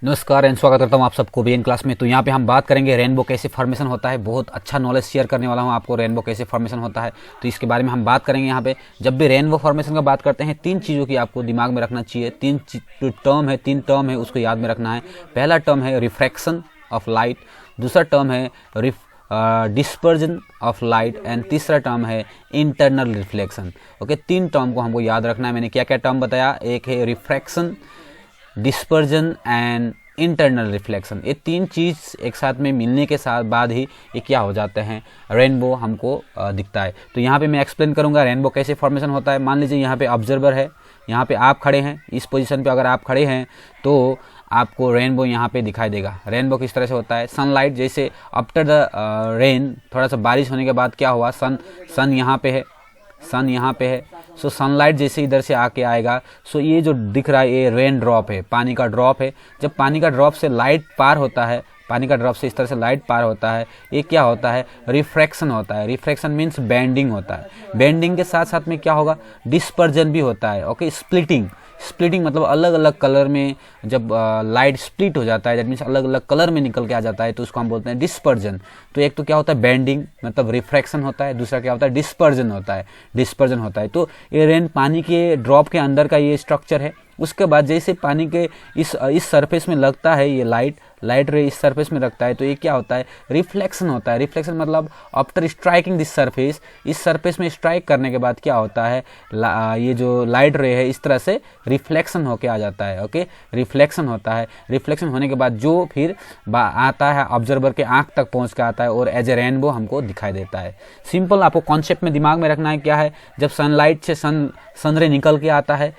नमस्कार एंड स्वागत करता हूँ आप सबको भी इन क्लास में। तो यहाँ पे हम बात करेंगे रेनबो कैसे फॉर्मेशन होता है। बहुत अच्छा नॉलेज शेयर करने वाला हूँ आपको, रेनबो कैसे फॉर्मेशन होता है तो इसके बारे में हम बात करेंगे। यहाँ पे जब भी रेनबो फॉर्मेशन का बात करते हैं, तीन चीज़ों की आपको दिमाग में रखना चाहिए। तीन टर्म है उसको याद में रखना है। पहला टर्म है रिफ्रैक्शन ऑफ लाइट, दूसरा टर्म है डिस्पर्जन ऑफ लाइट एंड तीसरा टर्म है इंटरनल रिफ्लेक्शन। ओके, तीन टर्म को हमको याद रखना है। मैंने क्या क्या टर्म बताया, एक है refraction, dispersion and internal reflection. ये तीन चीज़ एक साथ में मिलने के साथ बाद ही ये क्या हो जाते हैं, रेनबो हमको दिखता है। तो यहाँ पे मैं एक्सप्लेन करूँगा रेनबो कैसे फॉर्मेशन होता है। मान लीजिए यहाँ पे ऑब्जर्वर है, यहाँ पे आप खड़े हैं, इस पोजीशन पे अगर आप खड़े हैं तो आपको रेनबो यहाँ पे दिखाई देगा। रेनबो किस तरह से होता है, सनलाइट जैसे आफ्टर द रेन, थोड़ा सा बारिश होने के बाद क्या हुआ, सन यहाँ पे है, सन यहाँ पे है। सो सनलाइट जैसे इधर से आके आएगा, सो ये जो दिख रहा है ये रेन ड्रॉप है, पानी का ड्रॉप है। जब पानी का ड्रॉप से लाइट पार होता है, पानी का ड्रॉप से इस तरह से लाइट पार होता है, ये क्या होता है, रिफ्रैक्शन होता है। रिफ्रैक्शन मीन्स बेंडिंग होता है। बेंडिंग के साथ साथ में क्या होगा, डिस्पर्जन भी होता है। ओके, स्प्लिटिंग मतलब अलग अलग कलर में जब लाइट स्प्लिट हो जाता है, दैट मीन्स अलग अलग कलर में निकल के आ जाता है, तो उसको हम बोलते हैं डिस्पर्जन। तो एक तो क्या होता है बेंडिंग मतलब रिफ्रैक्शन होता है, दूसरा क्या होता है डिस्पर्जन होता है। तो ये रेन पानी के ड्रॉप के अंदर का ये स्ट्रक्चर है। उसके बाद जैसे पानी के इस सरफेस में लगता है ये लाइट रे इस सरफेस में रखता है, तो ये क्या होता है, रिफ्लेक्शन होता है। रिफ्लेक्शन मतलब आफ्टर स्ट्राइकिंग दिस सरफेस, इस सरफेस में स्ट्राइक करने के बाद क्या होता है, ये जो लाइट रे है इस तरह से रिफ्लेक्शन होके आ जाता है। ओके, रिफ्लेक्शन होता है। रिफ्लेक्शन होने के बाद जो फिर आता है ऑब्जर्वर के आंख तक पहुंच के आता है और एज ए रेनबो हमको दिखाई देता है। सिंपल आपको कॉन्सेप्ट में दिमाग में रखना है क्या है, जब सनलाइट से सन रे निकल के आता है,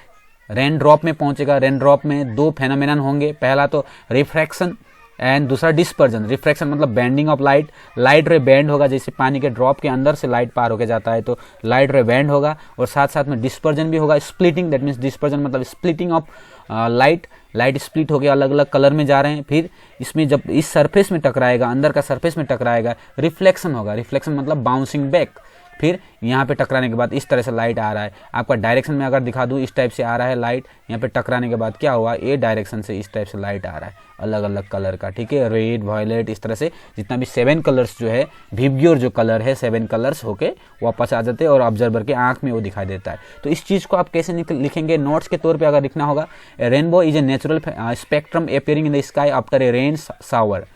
रेन ड्रॉप में पहुंचेगा। रेन ड्रॉप में दो फेनोमेनन होंगे, पहला तो रिफ्रैक्शन एंड दूसरा डिस्पर्जन। रिफ्रैक्शन मतलब बेंडिंग ऑफ लाइट रे बेंड होगा, जैसे पानी के ड्रॉप के अंदर से लाइट पार होके जाता है तो लाइट रे बेंड होगा, और साथ साथ में डिस्पर्जन भी होगा, स्प्लिटिंग। दैट मीन्स डिस्पर्जन मतलब स्प्लिटिंग ऑफ लाइट स्प्लिट हो गया, अलग अलग कलर में जा रहे हैं। फिर इसमें जब इस सरफेस में टकराएगा, अंदर का सरफेस में टकराएगा, रिफ्लेक्शन होगा। रिफ्लेक्शन मतलब बाउंसिंग बैक। फिर यहाँ पे टकराने के बाद इस तरह से लाइट आ रहा है, आपका डायरेक्शन में अगर दिखा दूँ इस टाइप से आ रहा है लाइट। यहाँ पे टकराने के बाद क्या हुआ, ये डायरेक्शन से इस टाइप से लाइट आ रहा है, अलग अलग कलर का। ठीक है, रेड, वायलेट, इस तरह से जितना भी 7 कलर्स जो है, विबग्योर जो कलर है 7 कलर्स होके वापस आ जाते हैं और ऑब्जर्वर के आंख में वो दिखाई देता है। तो इस चीज़ को आप कैसे लिखेंगे, नोट्स के तौर पर अगर लिखना होगा, rainbow is a natural spectrum appearing in the sky after a rain shower.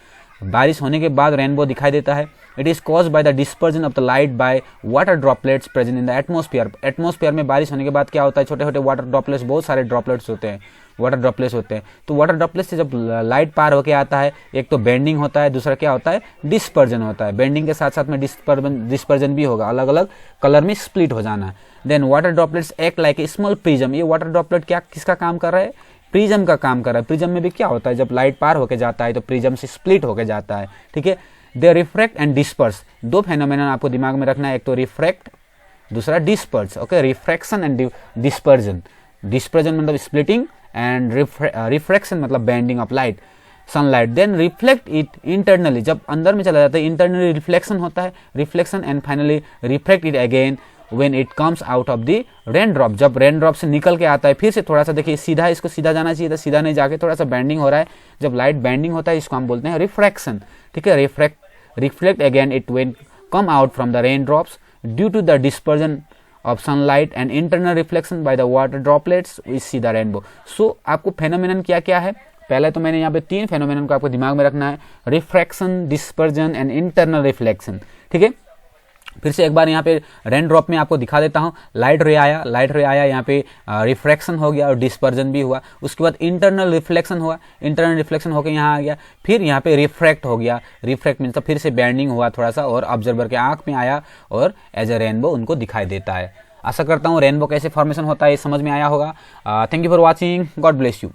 बारिश होने के बाद रेनबो दिखाई देता है। It is caused by the dispersion of the light by water droplets present in the atmosphere. Atmosphere में बारिश होने के बाद क्या होता है, छोटे छोटे वाटर ड्रॉपलेट्स, बहुत सारे ड्रॉपलेट्स होते हैं, वाटर ड्रॉपलेट्स होते हैं। तो वाटर ड्रॉपलेट्स से जब लाइट पार होके आता है, एक तो बेंडिंग होता है, दूसरा क्या होता है, डिस्पर्जन होता है। बेंडिंग के साथ साथ में डिस्पर्जन भी होगा, अलग अलग कलर में स्प्लिट हो जाना। Then water droplets act like a small prism. ये वाटर ड्रॉपलेट क्या किसका काम कर रहा है, प्रिज्म का काम कर रहा है। प्रिज्म में भी क्या होता है, जब लाइट पार होके जाता है तो प्रिज्म से स्प्लिट होके जाता है। ठीक है, दे रिफ्रैक्ट एंड डिस्पर्स। दो फेनोमेनन आपको दिमाग में रखना है, एक तो रिफ्रैक्ट, दूसरा disperse. Okay, refraction and dispersion. Dispersion मतलब स्प्लिटिंग एंड रिफ्रैक्शन मतलब bending of light, sunlight. Then reflect it internally, जब अंदर में चला जाता है इंटरनली रिफ्लेक्शन होता है, reflection and finally refract it again when it comes out of the rain drop. जब रेन ड्रॉप से निकल के आता है, फिर से थोड़ा सा देखिए सीधा, इसको सीधा जाना चाहिए था, सीधा नहीं जाके थोड़ा सा बेंडिंग हो रहा है। जब लाइट बेंडिंग होता है इसको हम बोलते हैं रिफ्रैक्शन। ठीक है, reflect again it when come out from the rain drops due to the dispersion of sunlight and internal reflection by the water droplets we see the rainbow। so आपको phenomenon क्या क्या है, पहले तो मैंने यहाँ पे 3 फेनोमेनन को आपको दिमाग में रखना है, refraction, dispersion and internal reflection. ठीक है, फिर से एक बार यहाँ पे रेन ड्रॉप में आपको दिखा देता हूँ। लाइट रे आया, यहाँ पे रिफ्रैक्शन हो गया और डिस्पर्जन भी हुआ। उसके बाद इंटरनल रिफ्लेक्शन हुआ, इंटरनल रिफ्लेक्शन होकर यहाँ आ गया, फिर यहाँ पे रिफ्रैक्ट हो गया। रिफ्रैक्ट मीन्स फिर से बेंडिंग हुआ थोड़ा सा और ऑब्जर्वर के आंख में आया और एज ए रेनबो उनको दिखाई देता है। आशा करता हूँ रेनबो कैसे फॉर्मेशन होता है समझ में आया होगा। Thank you for watching, God bless you.